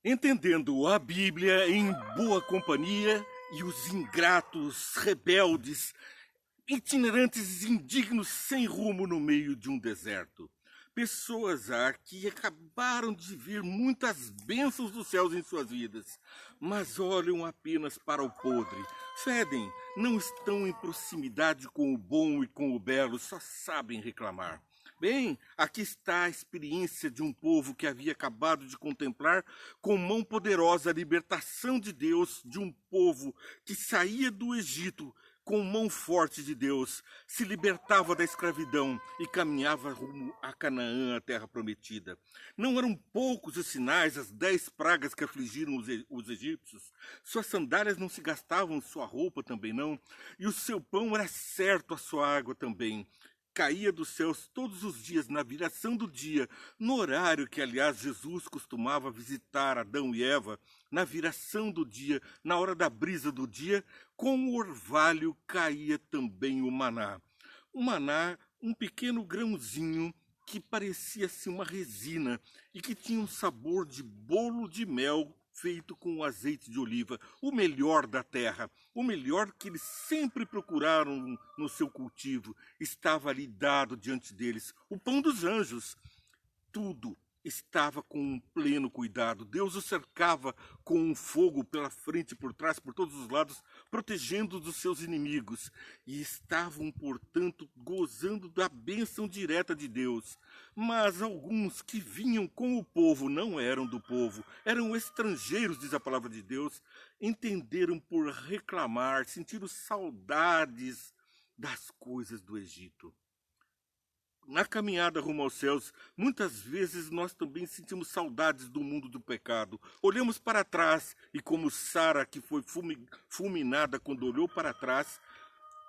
Entendendo a Bíblia em boa companhia e os ingratos, rebeldes, itinerantes indignos sem rumo no meio de um deserto. Pessoas que acabaram de ver muitas bênçãos dos céus em suas vidas, mas olham apenas para o podre. Fedem, não estão em proximidade com o bom e com o belo, só sabem reclamar. Bem, aqui está a experiência de um povo que havia acabado de contemplar com mão poderosa a libertação de Deus, de um povo que saía do Egito com mão forte de Deus, se libertava da escravidão e caminhava rumo a Canaã, a terra prometida. Não eram poucos os sinais, as 10 pragas que afligiram os egípcios. Suas sandálias não se gastavam, sua roupa também não, e o seu pão era certo, a sua água também. Caía dos céus todos os dias, na viração do dia, no horário que, aliás, Jesus costumava visitar Adão e Eva, na viração do dia, na hora da brisa do dia, com o orvalho caía também o maná. O maná, um pequeno grãozinho que parecia-se uma resina e que tinha um sabor de bolo de mel feito com azeite de oliva, o melhor da terra, o melhor que eles sempre procuraram no seu cultivo, estava ali dado diante deles, o pão dos anjos. Tudo estava com um pleno cuidado. Deus o cercava com um fogo pela frente, por trás, por todos os lados, protegendo dos seus inimigos. E estavam, portanto, gozando da bênção direta de Deus. Mas alguns que vinham com o povo não eram do povo, eram estrangeiros, diz a palavra de Deus, entenderam por reclamar, sentiram saudades das coisas do Egito. Na caminhada rumo aos céus, muitas vezes nós também sentimos saudades do mundo do pecado. Olhamos para trás e, como Sara, que foi fulminada quando olhou para trás,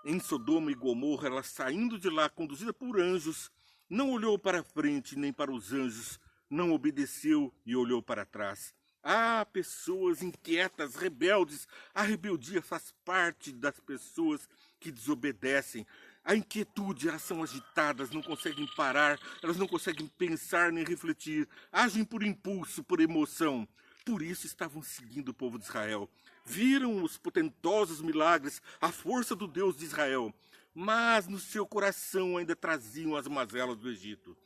em Sodoma e Gomorra, ela saindo de lá, conduzida por anjos, não olhou para frente nem para os anjos, não obedeceu e olhou para trás. Há pessoas inquietas, rebeldes. A rebeldia faz parte das pessoas que desobedecem. A inquietude, elas são agitadas, não conseguem parar, elas não conseguem pensar nem refletir, agem por impulso, por emoção. Por isso estavam seguindo o povo de Israel. Viram os potentosos milagres, a força do Deus de Israel, mas no seu coração ainda traziam as mazelas do Egito.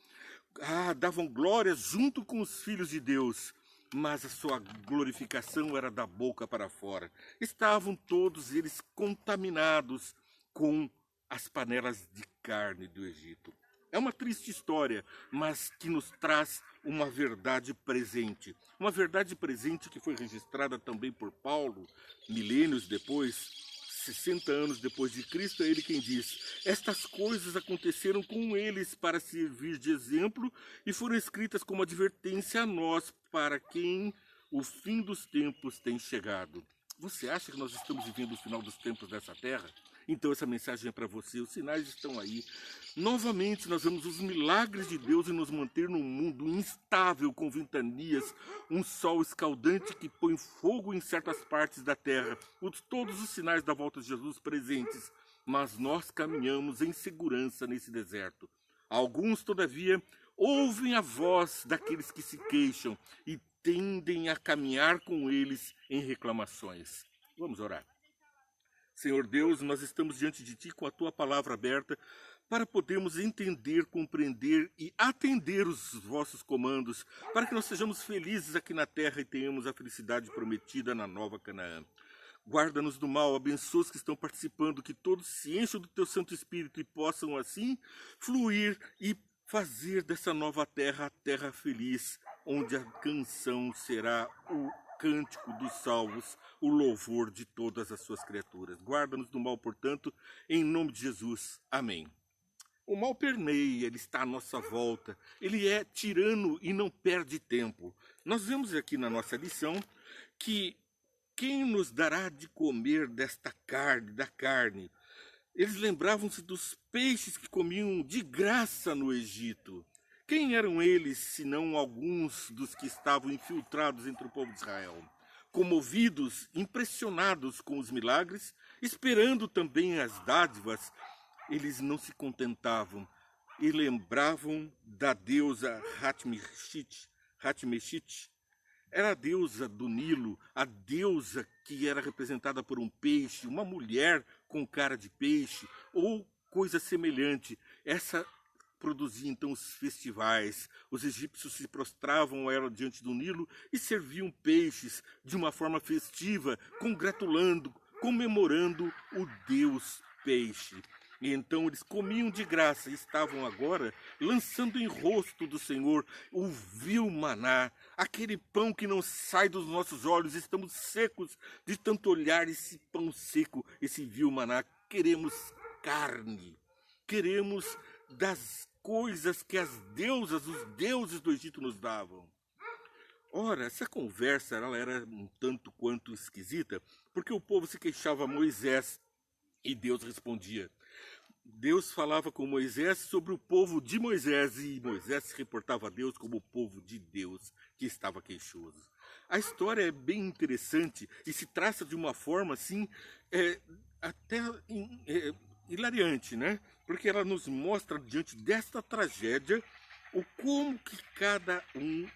Davam glória junto com os filhos de Deus, mas a sua glorificação era da boca para fora. Estavam todos eles contaminados com as panelas de carne do Egito. É uma triste história, mas que nos traz uma verdade presente. Uma verdade presente que foi registrada também por Paulo, milênios depois, 60 anos depois de Cristo, é ele quem diz: estas coisas aconteceram com eles para servir de exemplo e foram escritas como advertência a nós, para quem o fim dos tempos tem chegado. Você acha que nós estamos vivendo o final dos tempos dessa terra? Então essa mensagem é para você, os sinais estão aí. Novamente nós vemos os milagres de Deus em nos manter num mundo instável, com ventanias, um sol escaldante que põe fogo em certas partes da terra, todos os sinais da volta de Jesus presentes, mas nós caminhamos em segurança nesse deserto. Alguns, todavia, ouvem a voz daqueles que se queixam e tendem a caminhar com eles em reclamações. Vamos orar. Senhor Deus, nós estamos diante de Ti com a Tua palavra aberta para podermos entender, compreender e atender os vossos comandos, para que nós sejamos felizes aqui na terra e tenhamos a felicidade prometida na nova Canaã. Guarda-nos do mal, abençoa os que estão participando, que todos se encham do Teu Santo Espírito e possam assim fluir e fazer dessa nova terra a terra feliz, onde a canção será o cântico dos salvos, o louvor de todas as suas criaturas. Guarda-nos do mal, portanto, em nome de Jesus. Amém. O mal permeia, ele está à nossa volta, ele é tirano e não perde tempo. Nós vemos aqui na nossa lição que quem nos dará de comer desta carne, da carne? Eles lembravam-se dos peixes que comiam de graça no Egito. Quem eram eles, senão alguns dos que estavam infiltrados entre o povo de Israel? Comovidos, impressionados com os milagres, esperando também as dádivas, eles não se contentavam e lembravam da deusa Hatmeshit, Era a deusa do Nilo, a deusa que era representada por um peixe, uma mulher com cara de peixe, ou coisa semelhante. Essa produzia então os festivais. Os egípcios se prostravam a ela diante do Nilo e serviam peixes de uma forma festiva, congratulando, comemorando o deus peixe. E então eles comiam de graça e estavam agora lançando em rosto do Senhor o vil maná, aquele pão que não sai dos nossos olhos. Estamos secos de tanto olhar esse pão seco, esse vil maná. Queremos carne, queremos das coisas que as deusas, os deuses do Egito nos davam. Ora, essa conversa ela era um tanto quanto esquisita, porque o povo se queixava a Moisés e Deus respondia. Deus falava com Moisés sobre o povo de Moisés e Moisés se reportava a Deus como o povo de Deus que estava queixoso. A história é bem interessante e se traça de uma forma assim, até hilariante, né? Porque ela nos mostra diante desta tragédia o como que cada um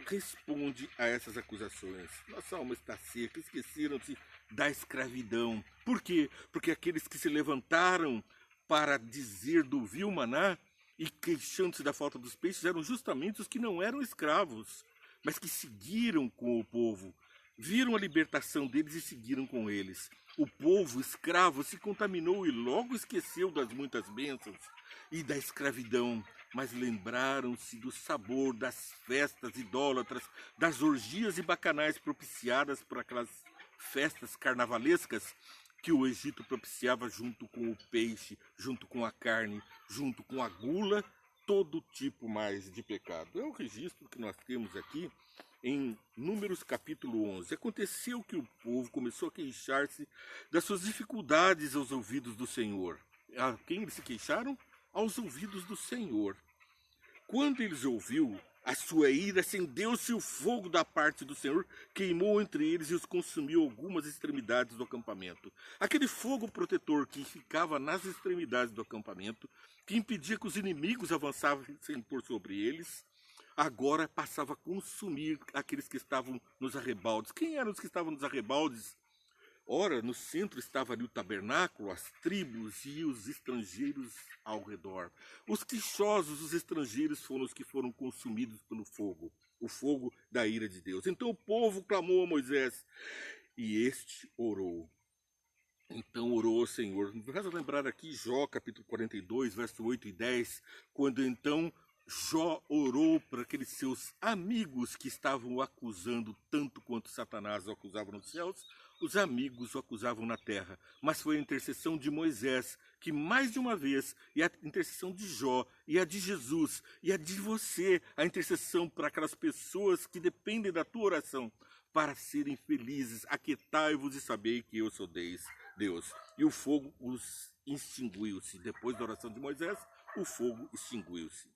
responde a essas acusações. Nossa alma está seca, esqueceram-se da escravidão. Por quê? Porque aqueles que se levantaram para dizer do vil maná e queixando-se da falta dos peixes eram justamente os que não eram escravos, mas que seguiram com o povo, viram a libertação deles e seguiram com eles. O povo escravo se contaminou e logo esqueceu das muitas bênçãos e da escravidão, mas lembraram-se do sabor das festas idólatras, das orgias e bacanais propiciadas por aquelas festas carnavalescas que o Egito propiciava junto com o peixe, junto com a carne, junto com a gula, todo tipo mais de pecado. É o registro que nós temos aqui em Números capítulo 11. Aconteceu que o povo começou a queixar-se das suas dificuldades aos ouvidos do Senhor. A quem eles se queixaram? Aos ouvidos do Senhor. Quando eles ouviu, a sua ira acendeu-se o fogo da parte do Senhor, queimou entre eles e os consumiu algumas extremidades do acampamento. Aquele fogo protetor que ficava nas extremidades do acampamento, que impedia que os inimigos avançassem por sobre eles, agora passava a consumir aqueles que estavam nos arrebaldes. Quem eram os que estavam nos arrebaldes? Ora, no centro estava ali o tabernáculo, as tribos e os estrangeiros ao redor. Os queixosos, os estrangeiros, foram os que foram consumidos pelo fogo, o fogo da ira de Deus. Então o povo clamou a Moisés e este orou. Então orou ao Senhor. Vamos lembrar aqui Jó, capítulo 42, verso 8 e 10, quando então Jó orou para aqueles seus amigos que estavam o acusando tanto quanto Satanás o acusava nos céus. Os amigos o acusavam na terra, mas foi a intercessão de Moisés, que mais de uma vez, e a intercessão de Jó, e a de Jesus, e a de você, a intercessão para aquelas pessoas que dependem da tua oração, para serem felizes, aquietai-vos e sabei que eu sou Deus. E o fogo os extinguiu-se. Depois da oração de Moisés, o fogo extinguiu-se.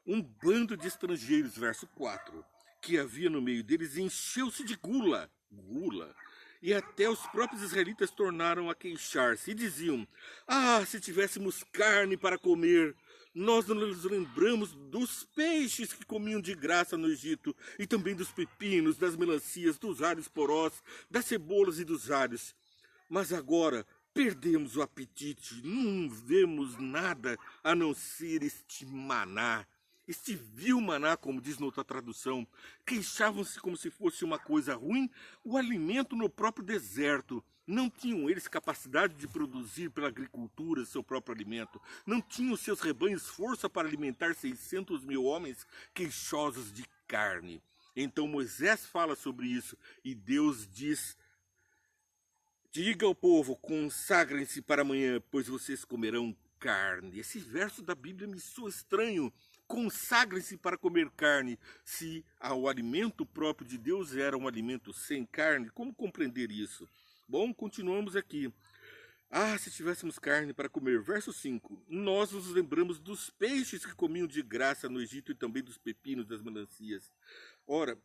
Um bando de estrangeiros, verso 4, que havia no meio deles, encheu-se de gula, e até os próprios israelitas tornaram a queixar-se e diziam: ah, se tivéssemos carne para comer, nós não nos lembramos dos peixes que comiam de graça no Egito, e também dos pepinos, das melancias, dos alhos porós, das cebolas e dos alhos. Mas agora perdemos o apetite, não vemos nada a não ser este maná. Este vil maná, como diz noutra tradução, queixavam-se como se fosse uma coisa ruim, o alimento no próprio deserto. Não tinham eles capacidade de produzir pela agricultura seu próprio alimento. Não tinham seus rebanhos força para alimentar 600 mil homens queixosos de carne. Então Moisés fala sobre isso e Deus diz: diga ao povo, consagrem-se para amanhã, pois vocês comerão carne. Esse verso da Bíblia me soa estranho. Consagrem-se para comer carne. Se o alimento próprio de Deus era um alimento sem carne, como compreender isso? Bom, continuamos aqui. Ah, se tivéssemos carne para comer. Verso 5. Nós nos lembramos dos peixes que comiam de graça no Egito e também dos pepinos, das melancias. Ora,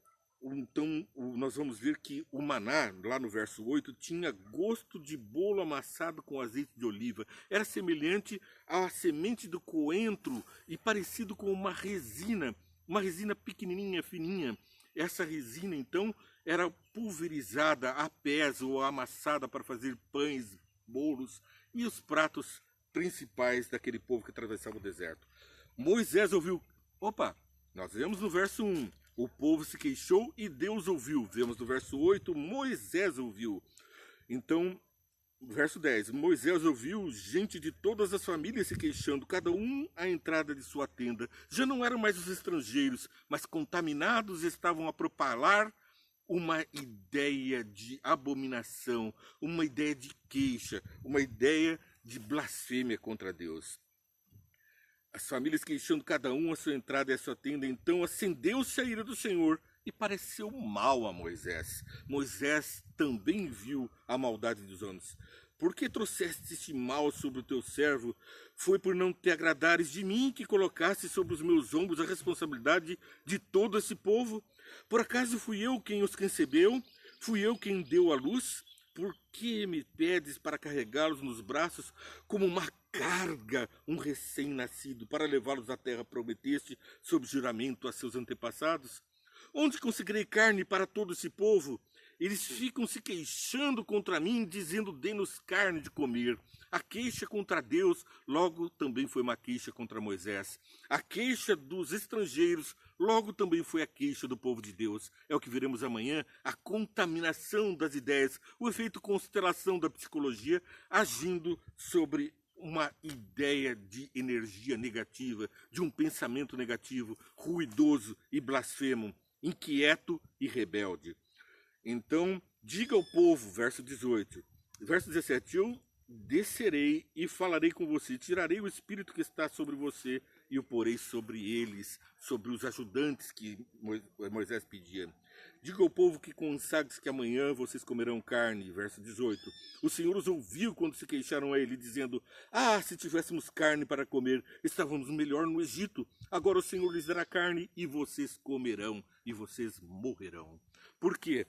então nós vamos ver que o maná, lá no verso 8, tinha gosto de bolo amassado com azeite de oliva. Era semelhante à semente do coentro e parecido com uma resina pequenininha, fininha. Essa resina, então, era pulverizada a pés ou amassada para fazer pães, bolos e os pratos principais daquele povo que atravessava o deserto. Moisés ouviu. Opa, nós vemos no verso 1. O povo se queixou e Deus ouviu. Vemos no verso 8, Moisés ouviu. Então, verso 10. Moisés ouviu gente de todas as famílias se queixando, cada um à entrada de sua tenda. Já não eram mais os estrangeiros, mas contaminados estavam a propalar uma ideia de abominação, uma ideia de queixa, uma ideia de blasfêmia contra Deus. As famílias queixando cada um a sua entrada e a sua tenda, então acendeu-se a ira do Senhor e pareceu mal a Moisés. Moisés também viu a maldade dos homens. Por que trouxeste este mal sobre o teu servo? Foi por não te agradares de mim que colocaste sobre os meus ombros a responsabilidade de todo esse povo? Por acaso fui eu quem os concebeu? Fui eu quem deu a luz? Por que me pedes para carregá-los nos braços como uma carga, um recém-nascido, para levá-los à terra prometeste, sob juramento a seus antepassados? Onde conseguirei carne para todo esse povo? Eles ficam se queixando contra mim, dizendo, dê-nos carne de comer. A queixa contra Deus, logo também foi uma queixa contra Moisés. A queixa dos estrangeiros, logo também foi a queixa do povo de Deus. É o que veremos amanhã, a contaminação das ideias, o efeito constelação da psicologia, agindo sobre uma ideia de energia negativa, de um pensamento negativo, ruidoso e blasfemo, inquieto e rebelde. Então, diga ao povo, verso 18, verso 17, eu descerei e falarei com você, tirarei o espírito que está sobre você e o porei sobre eles, sobre os ajudantes que Moisés pedia. Diga ao povo que consagre-se que amanhã vocês comerão carne, verso 18. O Senhor os ouviu quando se queixaram a ele, dizendo, se tivéssemos carne para comer, estávamos melhor no Egito. Agora o Senhor lhes dará carne e vocês comerão e vocês morrerão. Por quê?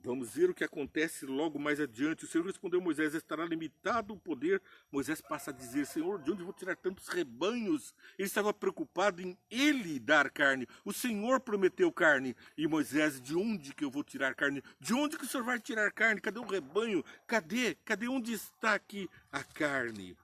Vamos ver o que acontece logo mais adiante. O Senhor respondeu a Moisés, estará limitado o poder. Moisés passa a dizer, Senhor, de onde vou tirar tantos rebanhos? Ele estava preocupado em ele dar carne. O Senhor prometeu carne. E Moisés, de onde que eu vou tirar carne? De onde que o Senhor vai tirar carne? Cadê o rebanho? Cadê? Cadê onde está aqui a carne?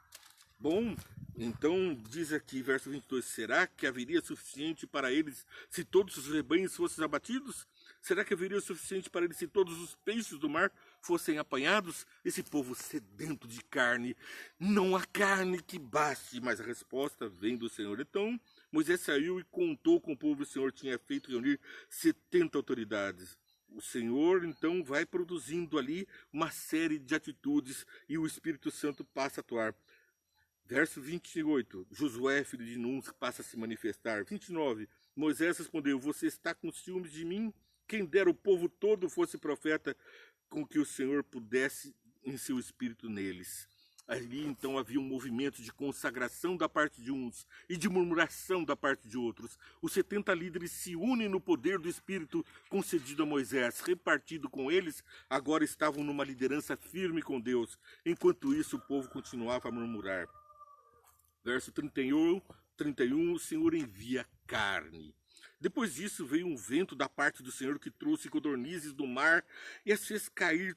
Bom, então diz aqui, verso 22, será que haveria suficiente para eles se todos os rebanhos fossem abatidos? Será que haveria o suficiente para eles se todos os peixes do mar fossem apanhados? Esse povo sedento de carne, não há carne que baste. Mas a resposta vem do Senhor. Então Moisés saiu e contou com o povo. O Senhor tinha feito reunir 70 autoridades. O Senhor, então, vai produzindo ali uma série de atitudes e o Espírito Santo passa a atuar. Verso 28, Josué, filho de Nun, passa a se manifestar. 29, Moisés respondeu, você está com ciúmes de mim? Quem dera o povo todo fosse profeta, com que o Senhor pudesse em seu espírito neles. Ali então havia um movimento de consagração da parte de uns e de murmuração da parte de outros. Os 70 líderes se unem no poder do Espírito concedido a Moisés. Repartido com eles, agora estavam numa liderança firme com Deus. Enquanto isso, o povo continuava a murmurar. Verso 31, o Senhor envia carne. Depois disso veio um vento da parte do Senhor que trouxe codornizes do mar e as fez cair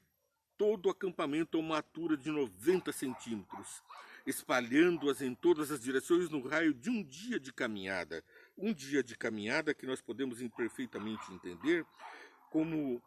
todo o acampamento a uma altura de 90 centímetros, espalhando-as em todas as direções no raio de um dia de caminhada. Um dia de caminhada que nós podemos perfeitamente entender como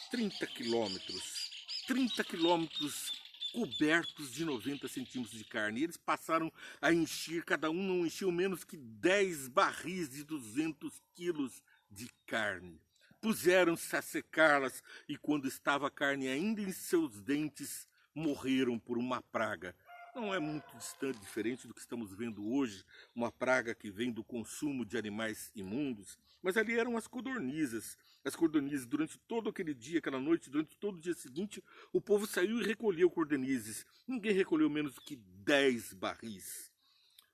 30 quilômetros. 30 quilômetros cobertos de 90 centímetros de carne. E eles passaram a encher, cada um não encheu menos que 10 barris de 200 quilos de carne. Puseram-se a secá-las e quando estava a carne ainda em seus dentes, morreram por uma praga. Não é muito distante, diferente do que estamos vendo hoje, uma praga que vem do consumo de animais imundos. Mas ali eram as codornizes. As codornizes, durante todo aquele dia, aquela noite, durante todo o dia seguinte, o povo saiu e recolheu codornizes. Ninguém recolheu menos que 10 barris.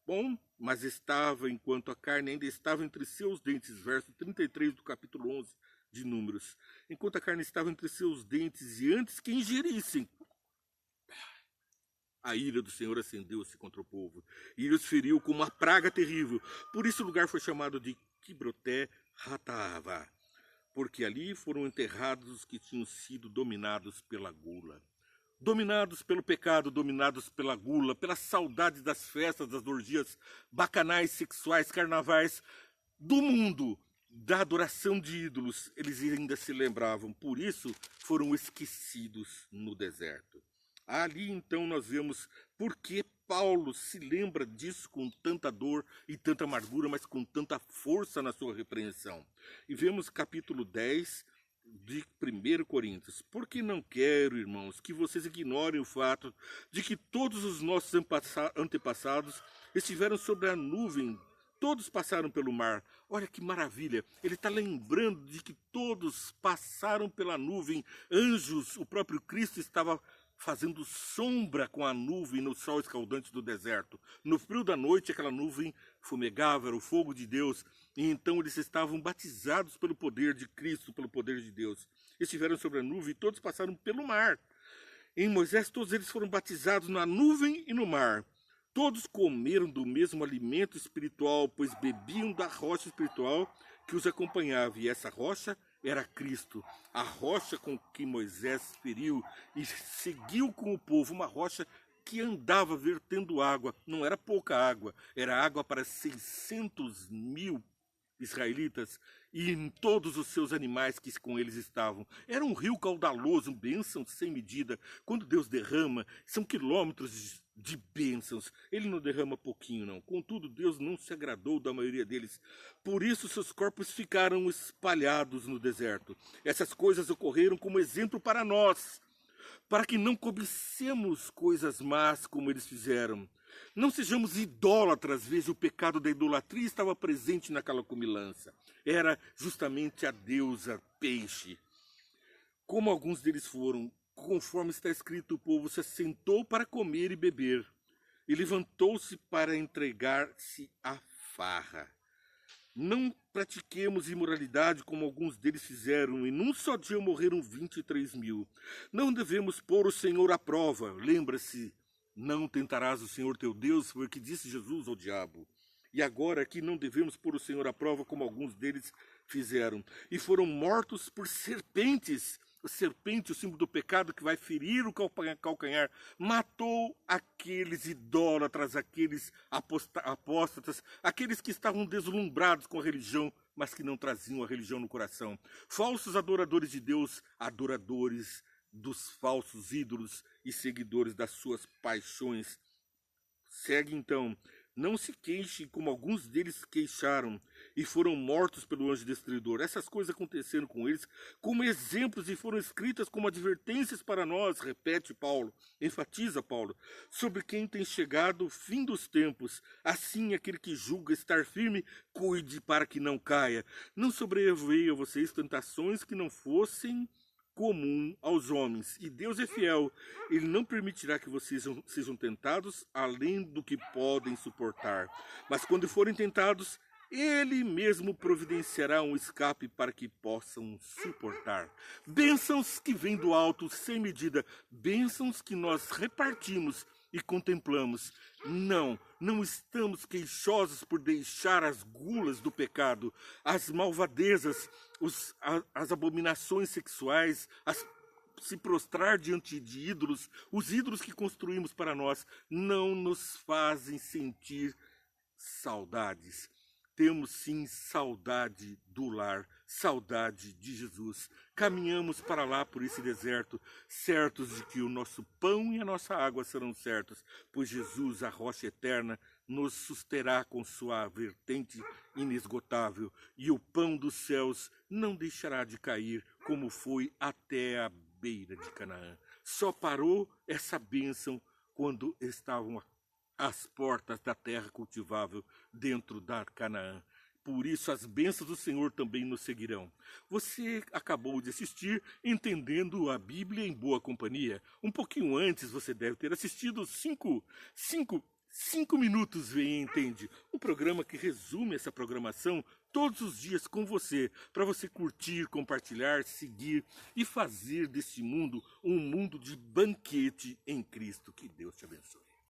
Bom, mas estava, enquanto a carne ainda estava entre seus dentes, verso 33 do capítulo 11 de Números. Enquanto a carne estava entre seus dentes e antes que ingerissem, a ira do Senhor acendeu-se contra o povo e os feriu com uma praga terrível. Por isso o lugar foi chamado de Kibroté Hataavá. porque ali foram enterrados os que tinham sido dominados pela gula. Dominados pelo pecado, dominados pela gula, pela saudade das festas, das orgias bacanais, sexuais, carnavais do mundo, da adoração de ídolos, eles ainda se lembravam. Por isso foram esquecidos no deserto. Ali então nós vemos por que Paulo se lembra disso com tanta dor e tanta amargura, mas com tanta força na sua repreensão. E vemos capítulo 10 de 1 Coríntios. Porque não quero, irmãos, que vocês ignorem o fato de que todos os nossos antepassados estiveram sobre a nuvem, todos passaram pelo mar. Olha que maravilha, ele está lembrando de que todos passaram pela nuvem, anjos, o próprio Cristo estava fazendo sombra com a nuvem no sol escaldante do deserto. No frio da noite, aquela nuvem fumegava, era o fogo de Deus, e então eles estavam batizados pelo poder de Cristo, pelo poder de Deus. Estiveram sobre a nuvem e todos passaram pelo mar. Em Moisés, todos eles foram batizados na nuvem e no mar. Todos comeram do mesmo alimento espiritual, pois bebiam da rocha espiritual que os acompanhava, e essa rocha era Cristo, a rocha com que Moisés feriu e seguiu com o povo, uma rocha que andava vertendo água. Não era pouca água, era água para 600.000 israelitas e em todos os seus animais que com eles estavam. Era um rio caudaloso, bênção sem medida. Quando Deus derrama, são quilômetros de bênçãos. Ele não derrama pouquinho, não. Contudo, Deus não se agradou da maioria deles. Por isso, seus corpos ficaram espalhados no deserto. Essas coisas ocorreram como exemplo para nós, para que não cobicemos coisas más como eles fizeram. Não sejamos idólatras, veja, o pecado da idolatria estava presente naquela comilança. Era justamente a deusa peixe. Como alguns deles foram, conforme está escrito, o povo se assentou para comer e beber, e levantou-se para entregar-se à farra. Não pratiquemos imoralidade como alguns deles fizeram, e num só dia morreram 23.000. Não devemos pôr o Senhor à prova. Lembra-se, não tentarás o Senhor teu Deus, foi o que disse Jesus ao diabo. E agora aqui não devemos pôr o Senhor à prova como alguns deles fizeram. E foram mortos por serpentes. A serpente, o símbolo do pecado que vai ferir o calcanhar, matou aqueles idólatras, aqueles apóstatas, aqueles que estavam deslumbrados com a religião, mas que não traziam a religião no coração. Falsos adoradores de Deus, adoradores dos falsos ídolos e seguidores das suas paixões. Segue então. Não se queixem como alguns deles queixaram e foram mortos pelo anjo destruidor. Essas coisas aconteceram com eles como exemplos e foram escritas como advertências para nós, repete Paulo, enfatiza Paulo, sobre quem tem chegado o fim dos tempos. Assim, aquele que julga estar firme, cuide para que não caia. Não sobreveio a vocês tentações que não fossem comum aos homens, e Deus é fiel, ele não permitirá que vocês sejam tentados além do que podem suportar, mas quando forem tentados, ele mesmo providenciará um escape para que possam suportar. Bênçãos que vêm do alto sem medida, bênçãos que nós repartimos e contemplamos. Não estamos queixosos por deixar as gulas do pecado, as malvadezas, as abominações sexuais, se prostrar diante de ídolos. Os ídolos que construímos para nós não nos fazem sentir saudades. Temos sim saudade do lar, saudade de Jesus. Caminhamos para lá por esse deserto, certos de que o nosso pão e a nossa água serão certos, pois Jesus, a rocha eterna, nos susterá com sua vertente inesgotável, e o pão dos céus não deixará de cair, como foi até a beira de Canaã. Só parou essa bênção quando estavam as portas da terra cultivável dentro da Canaã. Por isso as bênçãos do Senhor também nos seguirão. Você acabou de assistir Entendendo a Bíblia em Boa Companhia. Um pouquinho antes você deve ter assistido 5 minutos Vem e Entende, um programa que resume essa programação todos os dias com você, para você curtir, compartilhar, seguir e fazer deste mundo um mundo de banquete em Cristo. Que Deus te abençoe.